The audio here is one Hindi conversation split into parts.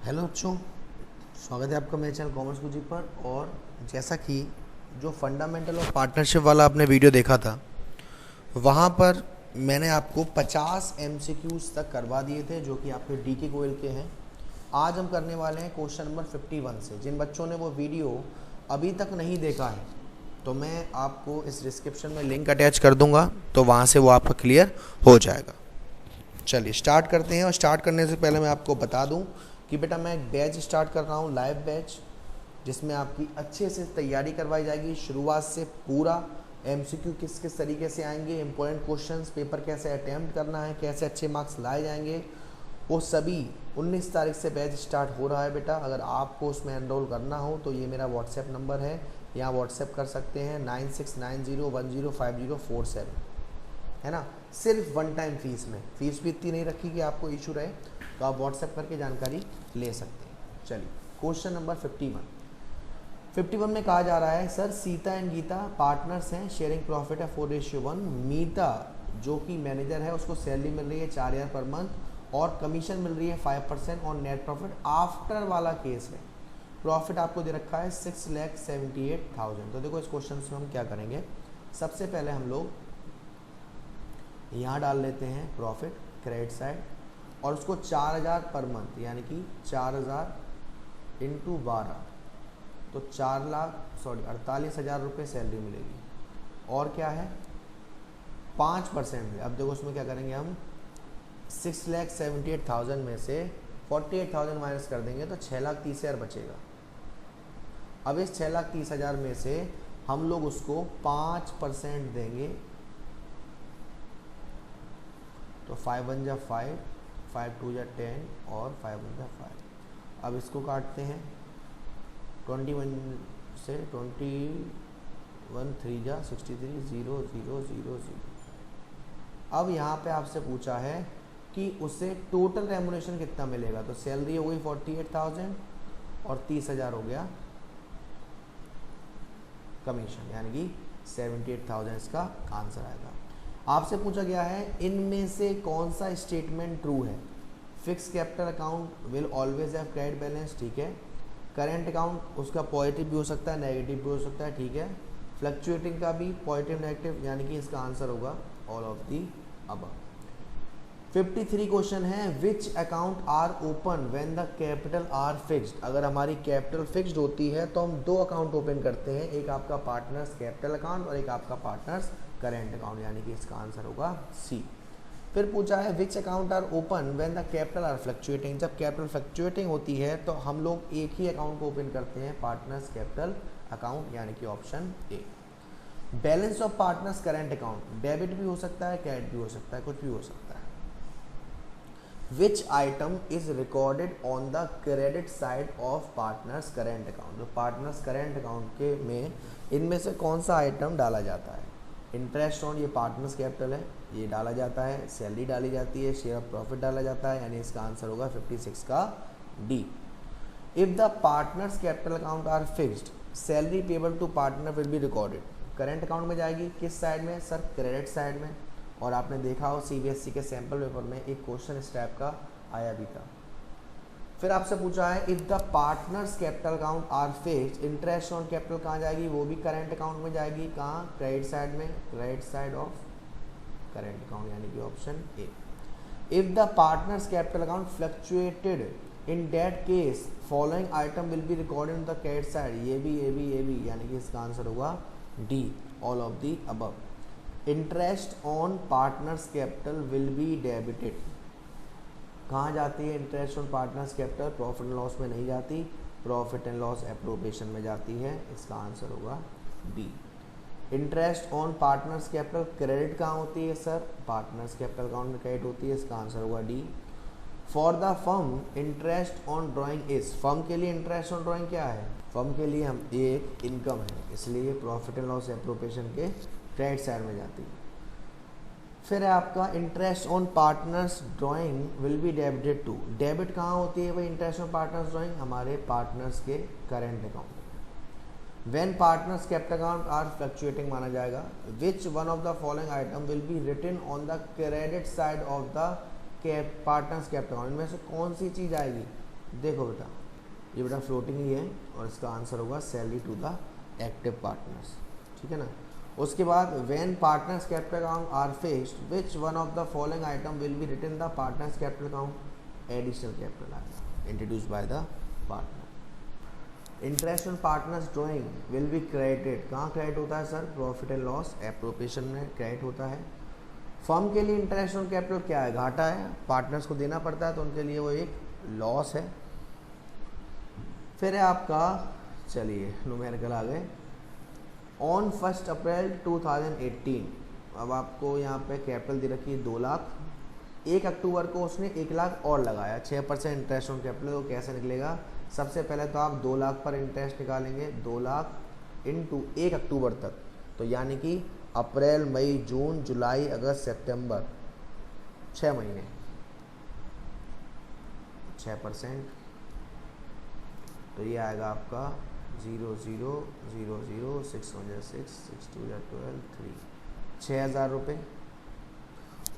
हेलो बच्चों, स्वागत है आपका मेरे चैनल कॉमर्स गुरुजी पर। और जैसा कि जो फंडामेंटल और पार्टनरशिप वाला आपने वीडियो देखा था, वहाँ पर मैंने आपको 50 एमसीक्यूज़ तक करवा दिए थे जो कि आपके डीके गोयल के हैं। आज हम करने वाले हैं क्वेश्चन नंबर 51 से। जिन बच्चों ने वो वीडियो अभी तक नहीं देखा है तो मैं आपको इस डिस्क्रिप्शन में लिंक अटैच कर दूंगा, तो वहाँ से वो आपका क्लियर हो जाएगा। चलिए स्टार्ट करते हैं। और स्टार्ट करने से पहले मैं आपको बता दूं कि बेटा मैं एक बैच स्टार्ट कर रहा हूं, लाइव बैच, जिसमें आपकी अच्छे से तैयारी करवाई जाएगी। शुरुआत से पूरा एमसीक्यू किस किस तरीके से आएंगे, इंपॉर्टेंट क्वेश्चंस, पेपर कैसे अटैम्प्ट करना है, कैसे अच्छे मार्क्स लाए जाएंगे, वो सभी 19 तारीख से बैच स्टार्ट हो रहा है बेटा। अगर आपको उसमें एनरोल करना हो तो ये मेरा व्हाट्सएप नंबर है, यहाँ व्हाट्सएप कर सकते हैं 9690105047, है ना। सिर्फ वन टाइम फीस में, फीस भी इतनी नहीं रखी कि आपको इशू रहे, तो आप व्हाट्सएप करके जानकारी ले सकते हैं। चलिए क्वेश्चन नंबर 51 में कहा जा रहा है, sir Sita and Gita partners हैं, शेयरिंग प्रॉफिट है 4:1। मीता जो कि मैनेजर है उसको सैलरी मिल रही है 4000 पर मंथ और कमीशन मिल रही है 5% और नेट प्रॉफिट आफ्टर वाला केस है। प्रॉफिट आपको दे रखा है 6,78,000। तो देखो इस क्वेश्चन में हम क्या करेंगे, सबसे पहले हम लोग यहाँ डाल लेते हैं प्रॉफिट क्रेडिट साइड और उसको 4000 पर मंथ, यानी कि 4000 इंटू 12, तो 48,000 रुपये सैलरी मिलेगी। और क्या है 5%। अब देखो उसमें क्या करेंगे हम, 6,78,000 में से 48,000 माइनस कर देंगे तो 6,30,000 बचेगा। अब इस 6,30,000 में से हम लोग उसको 5% देंगे, तो 5 1 जा 5, 5 2 जा 10 और 5 1 जा 5। अब इसको काटते हैं 21 से, 21 3 जा 63, 0 0 0 0। अब यहाँ पे आपसे पूछा है कि उसे टोटल रेमुनेशन कितना मिलेगा, तो सैलरी हो गई 48,000 और 30,000 हो गया कमीशन, यानी कि 78,000 इसका आंसर आएगा। आपसे पूछा गया है इनमें से कौन सा स्टेटमेंट ट्रू है। Fix capital account will always have credit balance, ठीक है। करेंट अकाउंट उसका पॉजिटिव भी हो सकता है, नेगेटिव भी हो सकता है, ठीक है। फ्लक्चुएटिंग का भी पॉजिटिव नेगेटिव, यानी कि इसका आंसर होगा all of the above. 53 question है, which account are open when the capital are fixed. अगर हमारी कैपिटल फिक्स्ड होती है तो हम दो अकाउंट ओपन करते हैं, एक आपका पार्टनर्स कैपिटल अकाउंट और एक आपका पार्टनर्स करेंट अकाउंट, यानी कि इसका आंसर होगा सी। फिर पूछा है which account are open when the capital are fluctuating. जब कैपिटल फ्लक्चुएटिंग होती है तो हम लोग एक ही अकाउंट को ओपन करते हैं, पार्टनर्स कैपिटल अकाउंट, यानी कि option A. Balance of partners current account, debit भी हो सकता है, क्रेडिट भी हो सकता है, कुछ भी हो सकता है। विच item is recorded on the credit side of partners current account. जो पार्टनर्स करेंट अकाउंट के में इनमें से कौन सा आइटम डाला जाता है। इंटरेस्ट ऑन, ये पार्टनर्स कैपिटल है, ये डाला जाता है। सैलरी डाली जाती है, शेयर ऑफ प्रॉफिट डाला जाता है, यानी इसका आंसर होगा 56 का D. If the partners capital account are fixed, salary payable to partner will be recorded. Current account में जाएगी, किस साइड में सर, क्रेडिट साइड में। और आपने देखा हो सीबीएसई के सैम्पल पेपर में एक क्वेश्चन इस टाइप का आया भी था। फिर आपसे पूछा है if the partners capital account are fixed, interest on capital कहाँ जाएगी, वो भी करेंट अकाउंट में जाएगी, कहाँ, क्रेडिट साइड में, credit side of current account, यानी कि option A. If the partners capital account fluctuated, in that case following item will be recorded in the credit side, ये भी, यानी कि इसका आंसर होगा D, all of the above. Interest on partners capital will be debited, कहाँ जाती है interest on partners capital, profit and loss में नहीं जाती, प्रॉफिट एंड लॉस एप्रोप्रिएशन में जाती है, इसका आंसर होगा D. Interest on partners capital credit कहाँ होती है सर, पार्टनर्स कैपिटल अकाउंट में क्रेडिट होती है, इसका आंसर होगा D. For the firm interest on drawing is, firm के लिए इंटरेस्ट ऑन ड्राइंग क्या है, फर्म के लिए हम एक इनकम है, इसलिए प्रॉफिट एंड लॉस एप्रोप्रिएशन के क्रेडिट साइड में जाती है। फिर है आपका interest on partners drawing will be debited to, debit कहाँ होती है भाई इंटरेस्ट ऑन पार्टनर्स ड्राइंग, हमारे पार्टनर्स के करेंट अकाउंट में। When partners capital account are fluctuating माना जाएगा। Which one of the following item will be written on the credit side of the partners capital account, इनमें से कौन सी चीज़ आएगी देखो बेटा, ये बेटा फ्लोटिंग ही है और इसका आंसर होगा salary to the active partners, ठीक है ना। उसके बाद when partners capital account are fixed which one of the following item will be written the partners capital account, additional capital आएगा introduce by the partner. Interest on partners drawing will be credited, कहाँ क्रेडिट होता है sir, profit and loss appropriation में क्रेडिट होता है। फर्म के लिए इंटरेस्ट ऑन कैपिटल क्या है, घाटा है, पार्टनर्स को देना पड़ता है तो उनके लिए वो एक लॉस है। फिर है आपका, चलिए न्यूमेरिकल आ गए, ऑन 1 अप्रैल 2018, अब आपको यहाँ पे कैपिटल दे रखी है 2 लाख, 1 अक्टूबर को उसने 1 लाख और लगाया, 6% इंटरेस्ट ऑन कैपिटल, तो कैसे निकलेगा। सबसे पहले तो आप 2 लाख पर इंटरेस्ट निकालेंगे, 2 लाख इंटू 1 अक्टूबर तक, तो यानी कि अप्रैल मई जून जुलाई अगस्त सितंबर 6 महीने, 6%, तो ये आएगा आपका 0 0 0 0 6 1 6 6 2 12 3, 6,000 रुपये।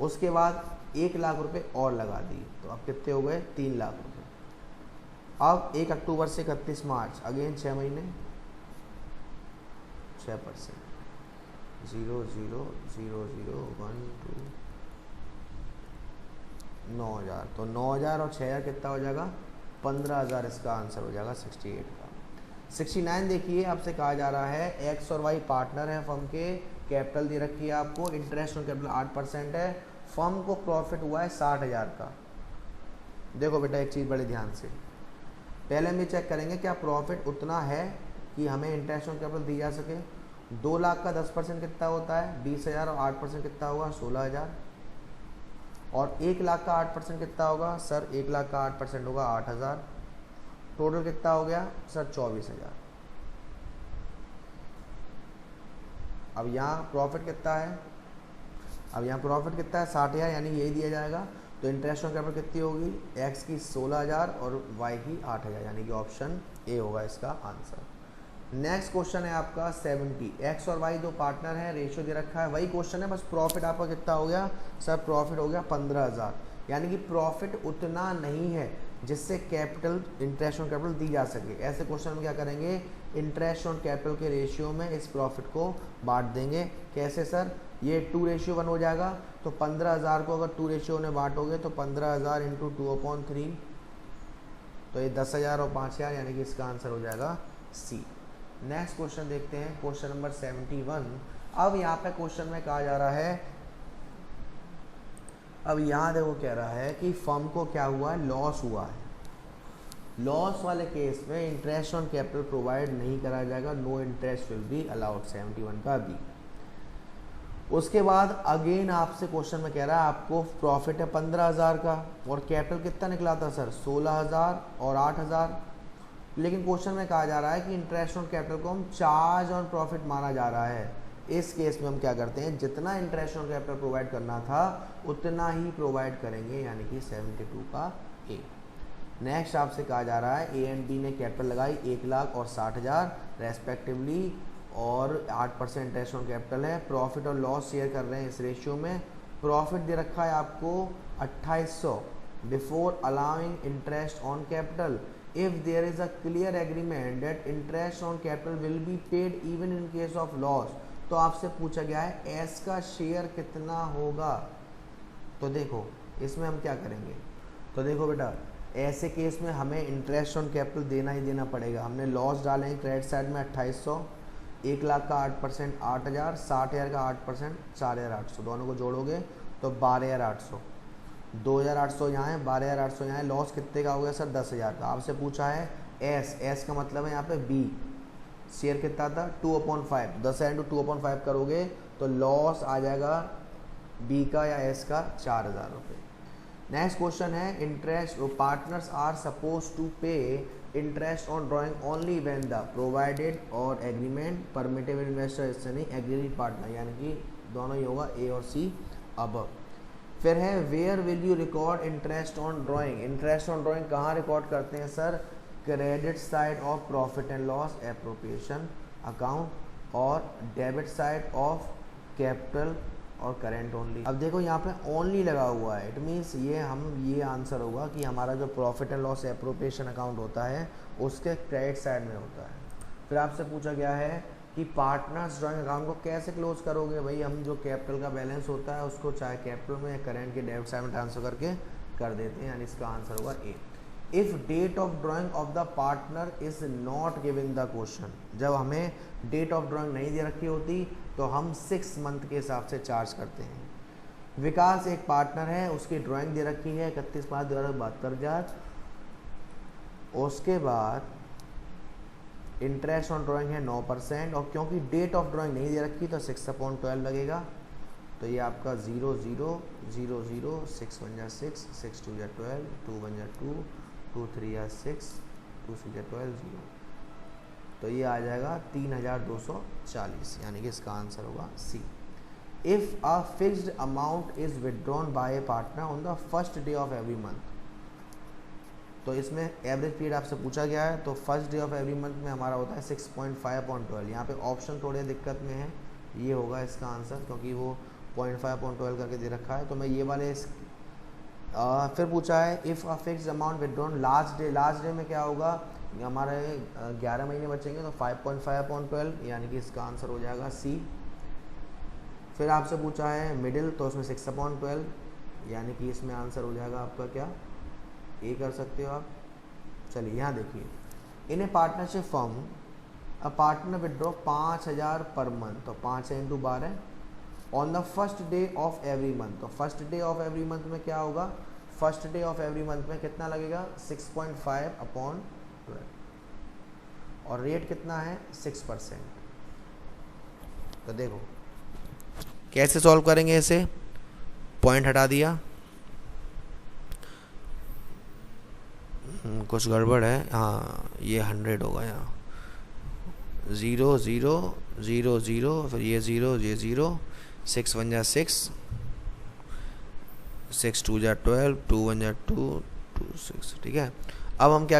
उसके बाद 1 लाख रुपए और लगा दिए, तो अब कितने हो गए, 3 लाख रुपए। अब 1 अक्टूबर से 31 मार्च, अगेन 6 महीने, 6%, 0 0 0 0 1 2, 9,000, तो 9,000 और 6,000 कितना हो जाएगा, 15,000 इसका आंसर हो जाएगा 68 का। 69 देखिए, आपसे कहा जा रहा है एक्स और वाई पार्टनर है फर्म के, कैपिटल दे रखी है आपको, इंटरेस्ट ऑन कैपिटल 8% है, फर्म को प्रॉफिट हुआ है 60,000 का। देखो बेटा एक चीज़ बड़े ध्यान से, पहले हम ये चेक करेंगे क्या प्रॉफिट उतना है कि हमें इंटरेस्ट ऑन कैपिटल दी जा सके। 2 लाख का 10% कितना होता है, 20,000, और 8% कितना होगा, 16,000, और 1 लाख का 8% कितना होगा सर, 1 लाख का 8% होगा 8,000, टोटल कितना हो गया सर, 24,000। अब यहाँ प्रॉफिट कितना है, अब यहाँ प्रॉफिट कितना है 60,000, यानी यही दिया जाएगा, तो इंटरेस्ट ऑन कैपिटल कितनी होगी, एक्स की 16,000 और वाई की 8,000, यानी कि ऑप्शन ए होगा इसका आंसर। नेक्स्ट क्वेश्चन है आपका 70, एक्स और वाई दो पार्टनर हैं, रेशियो दे रखा है, वही क्वेश्चन है, बस प्रॉफिट आपका कितना हो गया सर, प्रॉफिट हो गया 15,000, यानी कि प्रॉफिट उतना नहीं है जिससे कैपिटल इंटरेस्ट ऑन कैपिटल दी जा सके। ऐसे क्वेश्चन में क्या करेंगे, इंटरेस्ट ऑन कैपिटल के रेशियो में इस प्रॉफिट को बांट देंगे। कैसे सर, ये 2:1 हो जाएगा, तो 15,000 को अगर 2:1 में बांटोगे तो 15,000 इंटू 2/3, तो ये 10,000 और 5,000, यानी कि इसका आंसर हो जाएगा सी। नेक्स्ट क्वेश्चन देखते हैं, क्वेश्चन नंबर 71। अब यहाँ पे क्वेश्चन में कहा जा रहा है, अब यहाँ देखो कह रहा है कि फर्म को क्या हुआ है, लॉस हुआ है। लॉस वाले केस में इंटरेस्ट ऑन कैपिटल प्रोवाइड नहीं करा जाएगा, no interest will be allowed, 71 का बी। उसके बाद अगेन आपसे क्वेश्चन में कह रहा है आपको प्रॉफिट है 15,000 का, और कैपिटल कितना निकला था सर, 16,000 और 8,000, लेकिन क्वेश्चन में कहा जा रहा है कि इंटरेस्ट ऑन कैपिटल को हम चार्ज ऑन प्रॉफिट माना जा रहा है। इस केस में हम क्या करते हैं, जितना इंटरेस्ट ऑन कैपिटल प्रोवाइड करना था उतना ही प्रोवाइड करेंगे, यानी कि 72 का ए। नेक्स्ट आपसे कहा जा रहा है ए एंड बी ने कैपिटल लगाई 1 लाख और 60,000 रेस्पेक्टिवली, और 8% इंटरेस्ट ऑन कैपिटल है, प्रॉफिट और लॉस शेयर कर रहे हैं इस रेशियो में। प्रॉफिट दे रखा है आपको 2800 before allowing interest on capital, if there is a clear agreement that interest on capital will be paid even in case of loss, तो आपसे पूछा गया है एस का शेयर कितना होगा। तो देखो इसमें हम क्या करेंगे, तो देखो बेटा ऐसे केस में हमें इंटरेस्ट ऑन कैपिटल देना ही देना पड़ेगा। हमने लॉस डालेंगे क्रेडिट साइड में 2800, 1 लाख का 8% 8,000, 60,000 का 8% 4,800, दोनों को जोड़ोगे तो 12,800, 2,800 यहाँ है, 12,800 यहाँ है, लॉस कितने का हो गया सर, 10,000 का। आपसे पूछा है एस का मतलब है यहाँ पे बी, शेयर कितना था 2/5, 10,000 इंटू 2/5 करोगे तो लॉस आ जाएगा बी का या एस का 4,000 रुपये। नेक्स्ट क्वेश्चन है interest, partners are supposed to pay interest on drawing only when the provided और एग्रीमेंट परमिटेड इन्वेस्टर, इससे नहीं एग्रीड पार्टनर, यानी कि दोनों ही होगा ए और सी अब। फिर है where will you record interest on drawing, interest on drawing कहाँ रिकॉर्ड करते हैं sir, credit side of profit and loss appropriation account और डेबिट साइड ऑफ कैपिटल और करेंट ओनली। अब देखो यहाँ पे ओनली लगा हुआ है, इट मीन्स ये आंसर होगा कि हमारा जो profit and loss appropriation account होता है उसके क्रेडिट साइड में होता है। फिर आपसे पूछा गया है कि पार्टनर्स ड्राइंग अकाउंट को कैसे क्लोज करोगे। भाई हम जो कैपिटल का बैलेंस होता है उसको चाहे कैपिटल में या करेंट के डेबिट साइड में ट्रांसफर करके कर देते हैं, यानी इसका आंसर होगा A. If date of drawing of the partner is not given the question, जब हमें डेट ऑफ ड्राइंग नहीं दे रखी होती तो हम 6 मंथ के हिसाब से चार्ज करते हैं। विकास एक पार्टनर है, उसकी ड्राइंग दे रखी है 31/5/2072, उसके बाद इंटरेस्ट ऑन ड्राइंग है 9%, और क्योंकि डेट ऑफ ड्राइंग नहीं दे रखी तो 6/12 लगेगा। तो ये आपका 0 0 0 0 6 1 6 6 2 12 2 1 2 2 3 6 2 6 12 0, तो ये आ जाएगा 3240, यानी कि इसका आंसर होगा C. If a fixed amount is withdrawn by a partner on the first day of every month, तो इसमें एवरेज पीरियड आपसे पूछा गया है, तो first day of every month में हमारा होता है 6.5/12। यहाँ पे ऑप्शन थोड़े दिक्कत में है, ये होगा इसका आंसर क्योंकि वो 0.5/12 करके दे रखा है। तो मैं ये वाले फिर पूछा है if a fixed amount withdrawn last day में क्या होगा, हमारे 11 महीने बचेंगे तो 5.5/12, यानी कि इसका आंसर हो जाएगा सी। फिर आपसे पूछा है मिडिल, तो उसमें 6/12, यानी कि इसमें आंसर हो जाएगा आपका क्या, ए कर सकते हो आप। चलिए यहाँ देखिए, in a partnership firm a partner withdraw 5000 per month, तो 5 × 12 on the first day of every month. तो first day of every month में क्या होगा, first day of every month में कितना लगेगा 6.5/12, और रेट कितना है 6%। तो देखो कैसे सॉल्व करेंगे इसे, पॉइंट हटा दिया, कुछ गड़बड़ है, हाँ ये 100 होगा यहाँ, 0 0 0 0, फिर ये 0 ये 0, 6 1 6 6 2 12 2 1 2 2 6, ठीक है। अब हम क्या